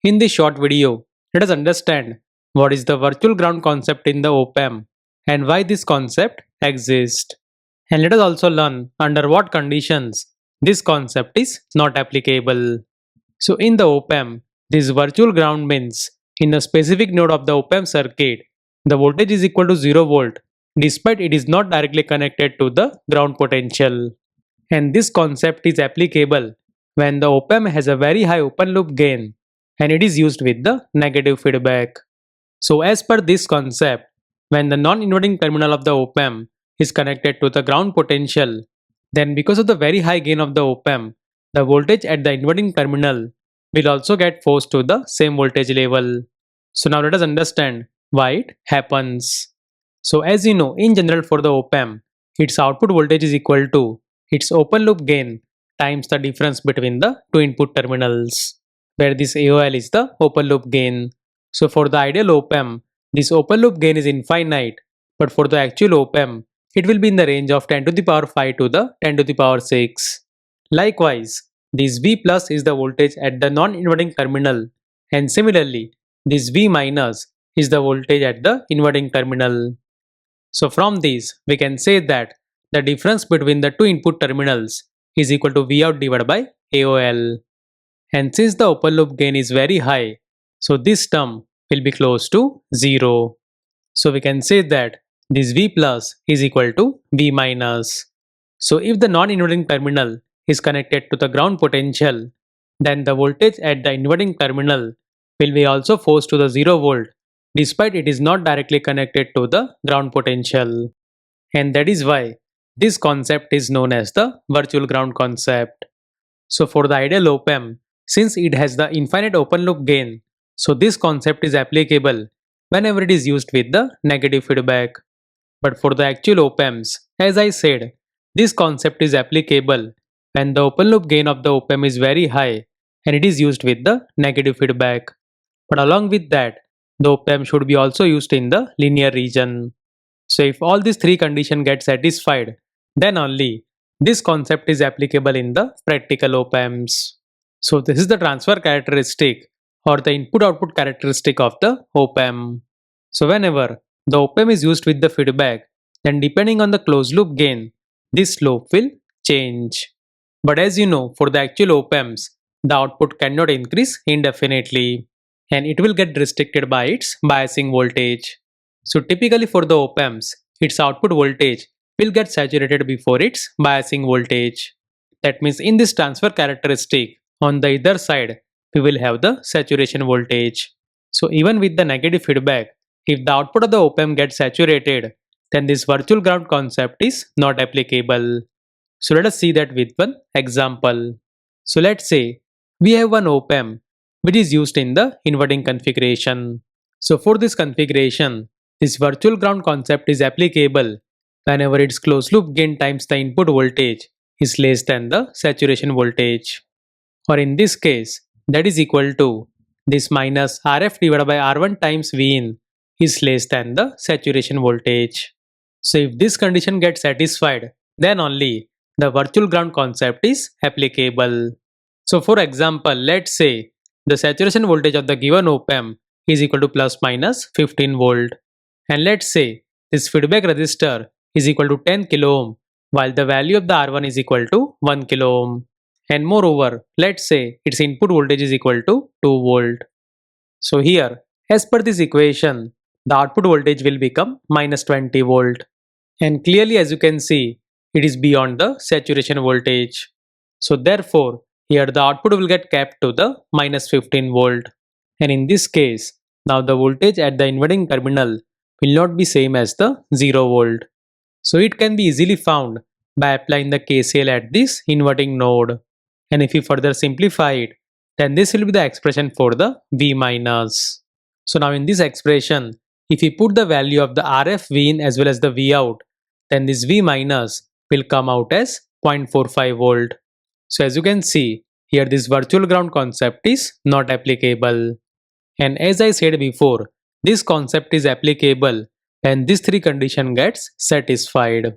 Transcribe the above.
In this short video, let us understand what is the virtual ground concept in the op-amp and why this concept exists. And let us also learn under what conditions this concept is not applicable. So in the op-amp, this virtual ground means in a specific node of the op-amp circuit, the voltage is equal to 0 volt despite it is not directly connected to the ground potential. And this concept is applicable when the op-amp has a very high open loop gain and it is used with the negative feedback. So as per this concept, when the non-inverting terminal of the op-amp is connected to the ground potential, then because of the very high gain of the op-amp, the voltage at the inverting terminal will also get forced to the same voltage level. So now let us understand why it happens. So as you know, in general for the op-amp, its output voltage is equal to its open loop gain times the difference between the two input terminals, where this AOL is the open loop gain. So for the ideal op-amp, this open loop gain is infinite, but for the actual op-amp, it will be in the range of 10 to the power 5 to the 10 to the power 6. Likewise, this V plus is the voltage at the non-inverting terminal, and similarly, this V minus is the voltage at the inverting terminal. So from this, we can say that the difference between the two input terminals is equal to Vout divided by AOL. And since the open loop gain is very high, so this term will be close to 0. So we can say that this V plus is equal to V minus. So if the non-inverting terminal is connected to the ground potential, then the voltage at the inverting terminal will be also forced to the 0 volt despite it is not directly connected to the ground potential. And that is why this concept is known as the virtual ground concept. So for the ideal op-amp, since it has the infinite open loop gain, so this concept is applicable whenever it is used with the negative feedback. But for the actual op-amps, as I said, this concept is applicable when the open loop gain of the op-amp is very high and it is used with the negative feedback. But along with that, the op-amp should be also used in the linear region. So if all these three conditions get satisfied, then only this concept is applicable in the practical op-amps. So this is the transfer characteristic or the input-output characteristic of the op-amp. So whenever the op-amp is used with the feedback, then depending on the closed loop gain, this slope will change. But as you know, for the actual op-amps, the output cannot increase indefinitely and it will get restricted by its biasing voltage. So typically for the op-amps, its output voltage will get saturated before its biasing voltage. That means in this transfer characteristic, on the either side, we will have the saturation voltage. So even with the negative feedback, if the output of the op-amp gets saturated, then this virtual ground concept is not applicable. So let us see that with one example. So let's say we have one op-amp which is used in the inverting configuration. So for this configuration, this virtual ground concept is applicable whenever its closed loop gain times the input voltage is less than the saturation voltage. Or in this case, that is equal to this minus Rf divided by R1 times Vin is less than the saturation voltage. So if this condition gets satisfied, then only the virtual ground concept is applicable. So for example, let's say the saturation voltage of the given op-amp is equal to plus minus 15 volt. And let's say this feedback resistor is equal to 10 kilo ohm while the value of the R1 is equal to 1 kilo ohm. And moreover, let's say its input voltage is equal to 2 volt. So here, as per this equation, the output voltage will become minus 20 volt. And clearly as you can see, it is beyond the saturation voltage. So therefore, here the output will get capped to the minus 15 volt. And in this case, now the voltage at the inverting terminal will not be same as the 0 volt. So it can be easily found by applying the KCL at this inverting node. And if you further simplify it, then this will be the expression for the V minus. So now in this expression, if we put the value of the RF V in as well as the V out, then this V minus will come out as 0.45 volt. So as you can see, here this virtual ground concept is not applicable. And as I said before, this concept is applicable when these three conditions gets satisfied.